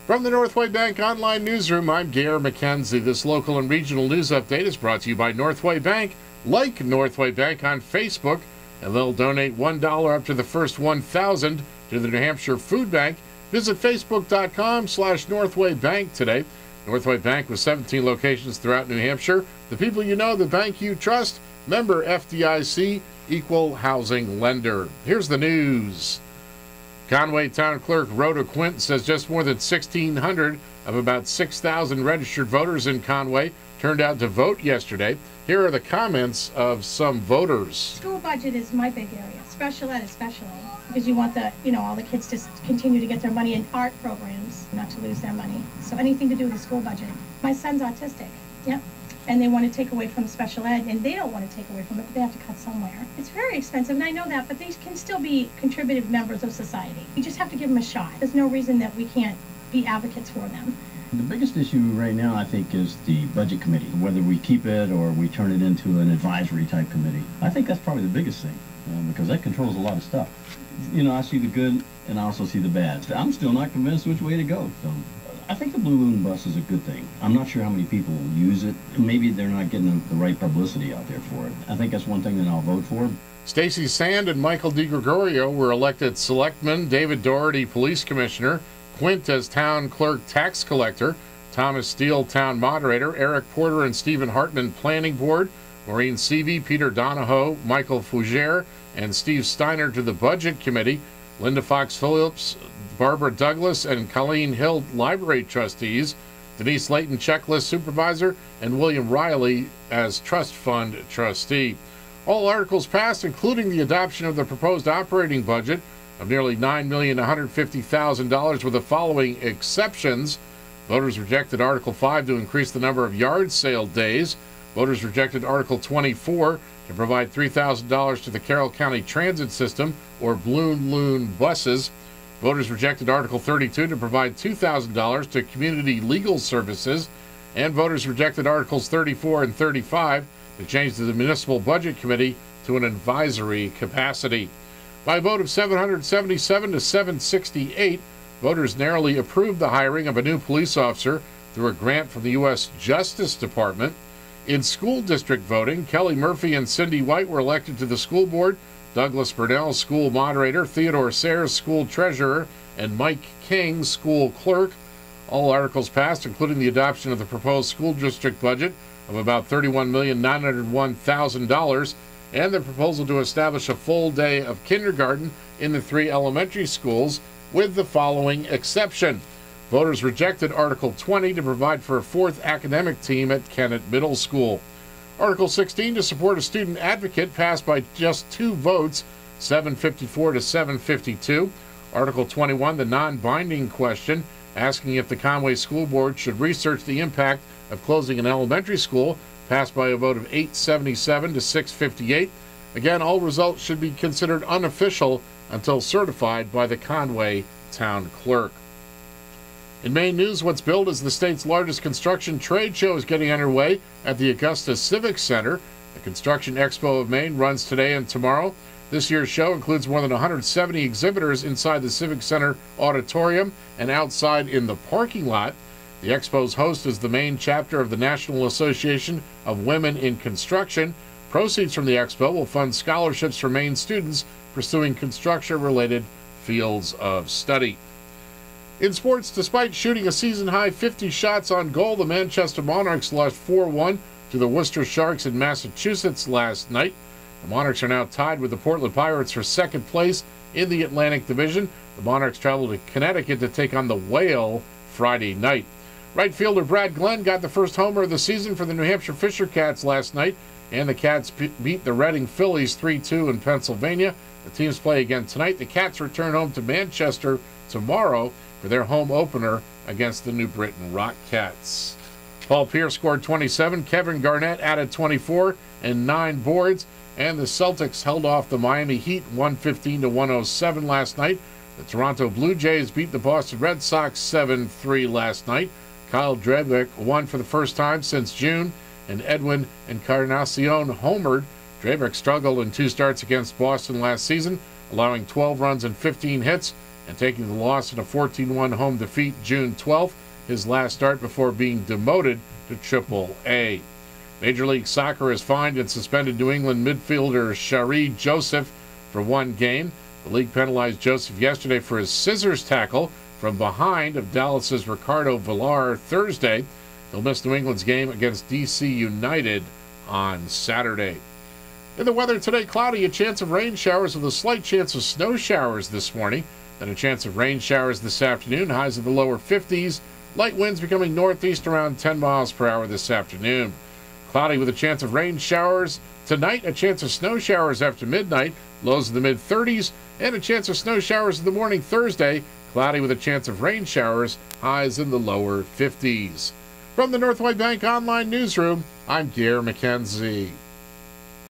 From the Northway Bank Online Newsroom, I'm Gare McKenzie. This local and regional news update is brought to you by Northway Bank. Like Northway Bank on Facebook, and they'll donate $1 up to the first 1,000 to the New Hampshire Food Bank. Visit facebook.com/Northway Bank today. Northway Bank with 17 locations throughout New Hampshire. The people you know, the bank you trust. Member FDIC, equal housing lender. Here's the news. Conway Town Clerk Rhoda Quint says just more than 1,600 of about 6,000 registered voters in Conway turned out to vote yesterday. Here are the comments of some voters. School budget is my big area, special ed especially, because you want all the kids to continue to get their money in art programs, not to lose their money. So anything to do with the school budget. My son's autistic, yep. And they want to take away from special ed, and they don't want to take away from it, but they have to cut somewhere. It's very expensive, and I know that, but they can still be contributive members of society. You just have to give them a shot. There's no reason that we can't be advocates for them. The biggest issue right now, I think, is the budget committee, whether we keep it or we turn it into an advisory type committee. I think that's probably the biggest thing, because that controls a lot of stuff. I see the good, and I also see the bad. I'm still not convinced which way to go. So I think the Blue Loon bus is a good thing. I'm not sure how many people use it. Maybe they're not getting the right publicity out there for it. I think that's one thing that I'll vote for. Stacy Sand and Michael DiGregorio were elected selectmen, David Doherty, police commissioner, Quint as town clerk tax collector, Thomas Steele, town moderator, Eric Porter and Stephen Hartman, planning board, Maureen Seavey, Peter Donahoe, Michael Fougere, and Steve Steiner to the budget committee, Linda Fox Phillips, Barbara Douglas, and Colleen Hill, library trustees, Denise Layton, checklist supervisor, and William Riley as trust fund trustee. All articles passed, including the adoption of the proposed operating budget of nearly $9,150,000 with the following exceptions. Voters rejected Article 5 to increase the number of yard sale days. Voters rejected Article 24 to provide $3,000 to the Carroll County Transit System or Blue Loon buses. Voters rejected Article 32 to provide $2,000 to community legal services. And voters rejected Articles 34 and 35 to change the Municipal Budget Committee to an advisory capacity. By a vote of 777 to 768, voters narrowly approved the hiring of a new police officer through a grant from the U.S. Justice Department. In school district voting, Kelly Murphy and Cindy White were elected to the school board, Douglas Burnell, school moderator, Theodore Sayers, school treasurer, and Mike King, school clerk. All articles passed, including the adoption of the proposed school district budget of about $31,901,000 and the proposal to establish a full day of kindergarten in the 3 elementary schools, with the following exception. Voters rejected Article 20 to provide for a 4th academic team at Kennett Middle School. Article 16 to support a student advocate passed by just 2 votes, 754 to 752. Article 21, the non-binding question, asking if the Conway School Board should research the impact of closing an elementary school, passed by a vote of 877 to 658. Again, all results should be considered unofficial until certified by the Conway Town Clerk. In Maine news, what's billed as the state's largest construction trade show is getting underway at the Augusta Civic Center. The Construction Expo of Maine runs today and tomorrow. This year's show includes more than 170 exhibitors inside the Civic Center auditorium and outside in the parking lot. The Expo's host is the Maine chapter of the National Association of Women in Construction. Proceeds from the Expo will fund scholarships for Maine students pursuing construction-related fields of study. In sports, despite shooting a season-high 50 shots on goal, the Manchester Monarchs lost 4-1 to the Worcester Sharks in Massachusetts last night. The Monarchs are now tied with the Portland Pirates for 2nd place in the Atlantic Division. The Monarchs travel to Connecticut to take on the Whale Friday night. Right fielder Brad Glenn got the first homer of the season for the New Hampshire Fisher Cats last night, and the Cats beat the Reading Phillies 3-2 in Pennsylvania. The teams play again tonight. The Cats return home to Manchester tomorrow for their home opener against the New Britain Rock Cats. Paul Pierce scored 27, Kevin Garnett added 24 and 9 boards, and the Celtics held off the Miami Heat 115 to 107 last night. The Toronto Blue Jays beat the Boston Red Sox 7-3 last night. Kyle Drabeck won for the first time since June, and Edwin Encarnacion homered. Drabeck struggled in 2 starts against Boston last season, allowing 12 runs and 15 hits. and taking the loss in a 14-1 home defeat June 12th, his last start before being demoted to Triple-A. Major League Soccer has fined and suspended New England midfielder Shari Joseph for 1 game. The league penalized Joseph yesterday for his scissors tackle from behind of Dallas's Ricardo Villar Thursday. He'll miss New England's game against DC United on Saturday. In the weather today, cloudy, a chance of rain showers with a slight chance of snow showers this morning. Then a chance of rain showers this afternoon, highs in the lower 50s. Light winds becoming northeast around 10 miles per hour this afternoon. Cloudy with a chance of rain showers tonight, a chance of snow showers after midnight, lows in the mid-30s, and a chance of snow showers in the morning Thursday. Cloudy with a chance of rain showers, highs in the lower 50s. From the Northway Bank Online Newsroom, I'm Gare McKenzie.